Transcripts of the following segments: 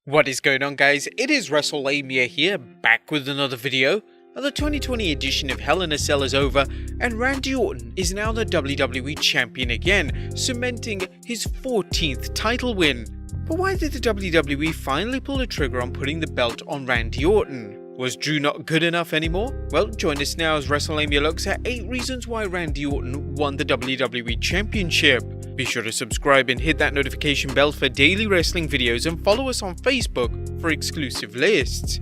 What is going on, guys? It is Wrestlelamia here, back with another video. The 2020 edition of Hell in a Cell is over, and Randy Orton is now the WWE Champion again, cementing his 14th title win. But why did the WWE finally pull the trigger on putting the belt on Randy Orton? Was Drew not good enough anymore? Well, join us now as Wrestlelamia looks at 8 reasons why Randy Orton won the WWE Championship. Be sure to subscribe and hit that notification bell for daily wrestling videos, and follow us on Facebook for exclusive lists.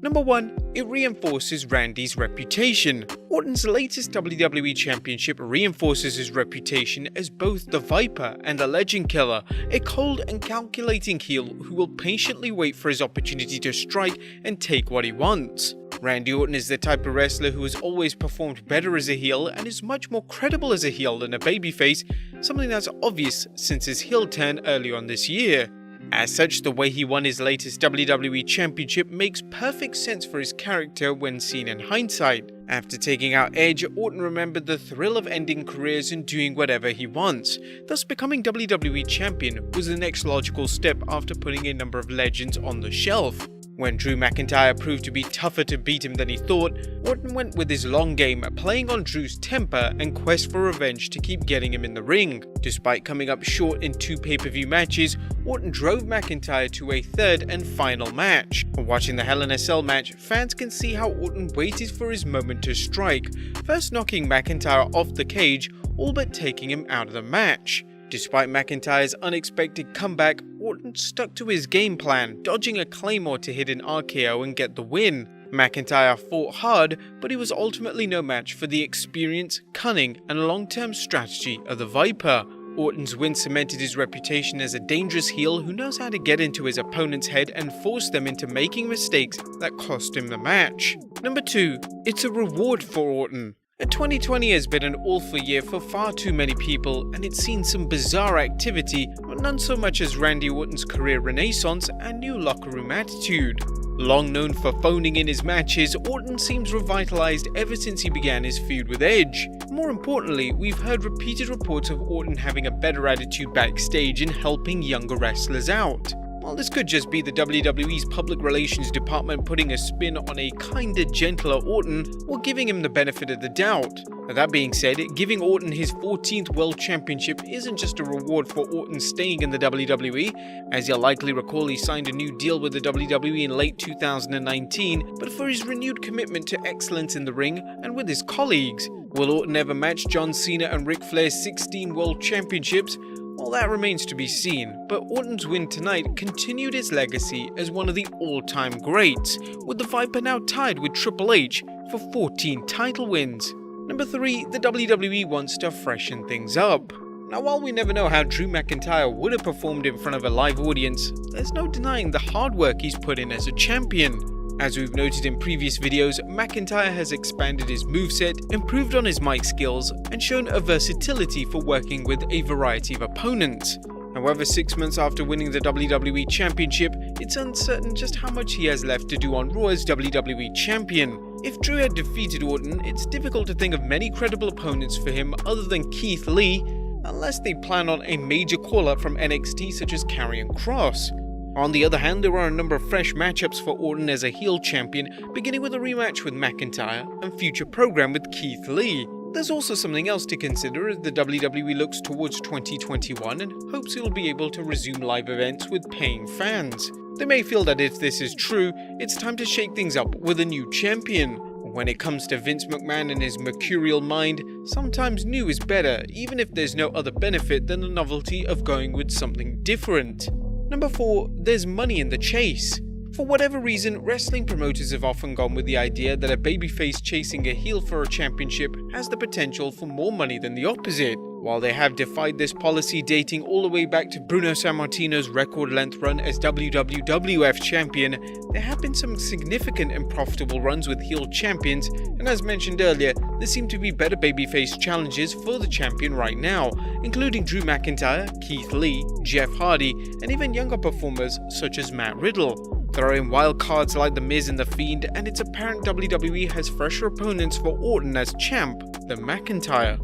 Number 1. It reinforces Randy's reputation. Orton's latest WWE Championship reinforces his reputation as both the Viper and the Legend Killer, a cold and calculating heel who will patiently wait for his opportunity to strike and take what he wants. Randy Orton is the type of wrestler who has always performed better as a heel and is much more credible as a heel than a babyface, something that's obvious since his heel turn earlier on this year. As such, the way he won his latest WWE Championship makes perfect sense for his character when seen in hindsight. After taking out Edge, Orton remembered the thrill of ending careers and doing whatever he wants. Thus, becoming WWE Champion was the next logical step after putting a number of legends on the shelf. When Drew McIntyre proved to be tougher to beat him than he thought, Orton went with his long game, playing on Drew's temper and quest for revenge to keep getting him in the ring. Despite coming up short in 2 pay-per-view matches, Orton drove McIntyre to a third and final match. Watching the Hell in a Cell match, fans can see how Orton waited for his moment to strike, first knocking McIntyre off the cage, all but taking him out of the match. Despite McIntyre's unexpected comeback, Orton stuck to his game plan, dodging a Claymore to hit an RKO and get the win. McIntyre fought hard, but he was ultimately no match for the experience, cunning, and long-term strategy of the Viper. Orton's win cemented his reputation as a dangerous heel who knows how to get into his opponent's head and force them into making mistakes that cost him the match. Number 2. It's a reward for Orton. 2020 has been an awful year for far too many people, and it's seen some bizarre activity, but none so much as Randy Orton's career renaissance and new locker room attitude. Long known for phoning in his matches, Orton seems revitalized ever since he began his feud with Edge. More importantly, we've heard repeated reports of Orton having a better attitude backstage and helping younger wrestlers out. While this could just be the WWE's public relations department putting a spin on a kinder, gentler Orton, or giving him the benefit of the doubt. That being said, giving Orton his 14th World Championship isn't just a reward for Orton staying in the WWE. As you'll likely recall, he signed a new deal with the WWE in late 2019, but for his renewed commitment to excellence in the ring and with his colleagues. Will Orton ever match John Cena and Ric Flair's 16 World Championships? Well, that remains to be seen, but Orton's win tonight continued his legacy as one of the all-time greats, with the Viper now tied with Triple H for 14 title wins. Number 3, the WWE wants to freshen things up. Now, while we never know how Drew McIntyre would have performed in front of a live audience, there's no denying the hard work he's put in as a champion. As we've noted in previous videos, McIntyre has expanded his moveset, improved on his mic skills, and shown a versatility for working with a variety of opponents. However, 6 months after winning the WWE Championship, it's uncertain just how much he has left to do on Raw as WWE Champion. If Drew had defeated Orton, it's difficult to think of many credible opponents for him other than Keith Lee, unless they plan on a major call-up from NXT such as Karrion Kross. On the other hand, there are a number of fresh matchups for Orton as a heel champion, beginning with a rematch with McIntyre and future program with Keith Lee. There's also something else to consider as the WWE looks towards 2021 and hopes it will be able to resume live events with paying fans. They may feel that if this is true, it's time to shake things up with a new champion. When it comes to Vince McMahon and his mercurial mind, sometimes new is better, even if there's no other benefit than the novelty of going with something different. Number 4, there's money in the chase. For whatever reason, wrestling promoters have often gone with the idea that a babyface chasing a heel for a championship has the potential for more money than the opposite. While they have defied this policy dating all the way back to Bruno Sammartino's record-length run as WWF champion, there have been some significant and profitable runs with heel champions, and as mentioned earlier, there seem to be better babyface challenges for the champion right now, including Drew McIntyre, Keith Lee, Jeff Hardy, and even younger performers such as Matt Riddle. Throw in wild cards like The Miz and The Fiend, and it's apparent WWE has fresher opponents for Orton as champ than McIntyre.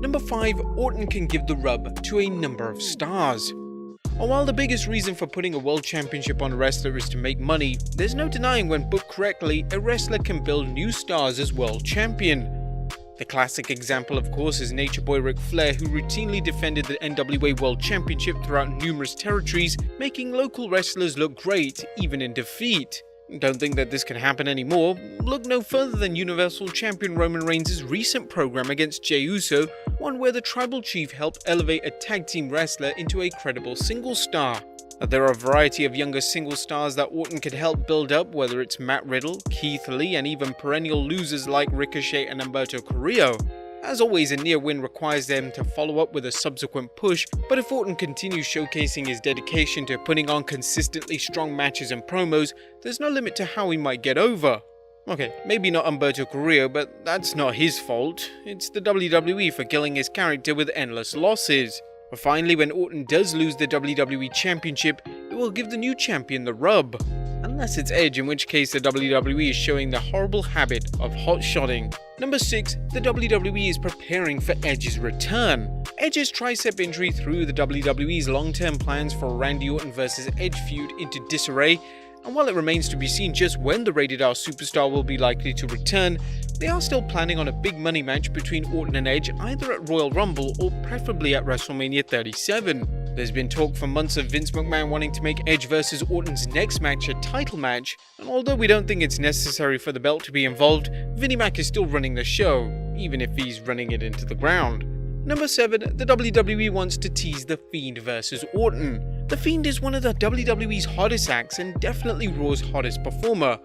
Number 5. Orton can give the rub to a number of stars. And while the biggest reason for putting a world championship on a wrestler is to make money, there's no denying when booked correctly, a wrestler can build new stars as world champion. The classic example, of course, is Nature Boy Ric Flair, who routinely defended the NWA World Championship throughout numerous territories, making local wrestlers look great, even in defeat. Don't think that this can happen anymore. Look no further than Universal Champion Roman Reigns' recent program against Jey Uso, one where the Tribal Chief helped elevate a tag team wrestler into a credible single star. There are a variety of younger single stars that Orton could help build up, whether it's Matt Riddle, Keith Lee, and even perennial losers like Ricochet and Humberto Carrillo. As always, a near win requires them to follow up with a subsequent push, but if Orton continues showcasing his dedication to putting on consistently strong matches and promos, there's no limit to how he might get over. Okay, maybe not Humberto Carrillo, but that's not his fault. It's the WWE for killing his character with endless losses. But finally, when Orton does lose the WWE Championship, it will give the new champion the rub. Unless it's Edge, in which case the WWE is showing the horrible habit of hot-shotting. Number 6. The WWE is preparing for Edge's return. Edge's tricep injury threw the WWE's long-term plans for Randy Orton vs Edge feud into disarray, and while it remains to be seen just when the Rated R superstar will be likely to return, they are still planning on a big money match between Orton and Edge either at Royal Rumble or preferably at WrestleMania 37. There's been talk for months of Vince McMahon wanting to make Edge vs Orton's next match a title match, and although we don't think it's necessary for the belt to be involved, Vinnie Mac is still running the show, even if he's running it into the ground. Number 7. The WWE wants to tease The Fiend vs Orton. The Fiend is one of the WWE's hottest acts and definitely Raw's hottest performer,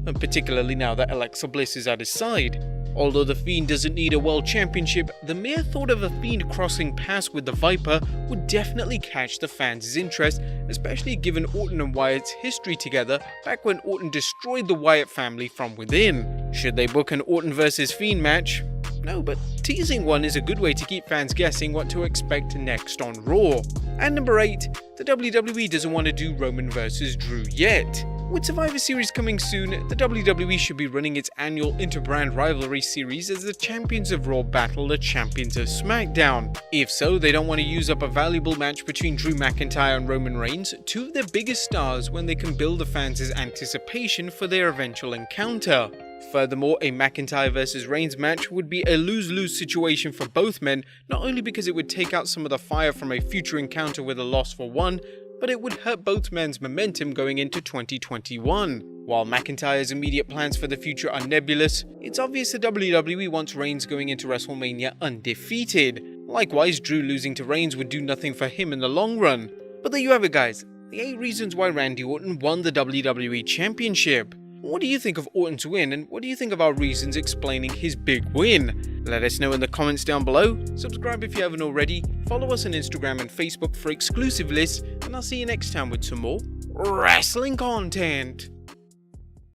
and particularly now that Alexa Bliss is at his side. Although The Fiend doesn't need a world championship, the mere thought of a Fiend crossing paths with the Viper would definitely catch the fans' interest, especially given Orton and Wyatt's history together back when Orton destroyed the Wyatt family from within. Should they book an Orton vs Fiend match? No, but teasing one is a good way to keep fans guessing what to expect next on Raw. And number 8, the WWE doesn't want to do Roman vs Drew yet. With Survivor Series coming soon, the WWE should be running its annual Interbrand Rivalry Series as the champions of Raw battle the champions of SmackDown. If so, they don't want to use up a valuable match between Drew McIntyre and Roman Reigns, two of their biggest stars, when they can build the fans' anticipation for their eventual encounter. Furthermore, a McIntyre vs Reigns match would be a lose-lose situation for both men, not only because it would take out some of the fire from a future encounter with a loss for one, but it would hurt both men's momentum going into 2021. While McIntyre's immediate plans for the future are nebulous, it's obvious the WWE wants Reigns going into WrestleMania undefeated. Likewise, Drew losing to Reigns would do nothing for him in the long run. But there you have it, guys, the 8 reasons why Randy Orton won the WWE Championship. What do you think of Orton's win, and what do you think of our reasons explaining his big win? Let us know in the comments down below. Subscribe if you haven't already, follow us on Instagram and Facebook for exclusive lists, and I'll see you next time with some more wrestling content.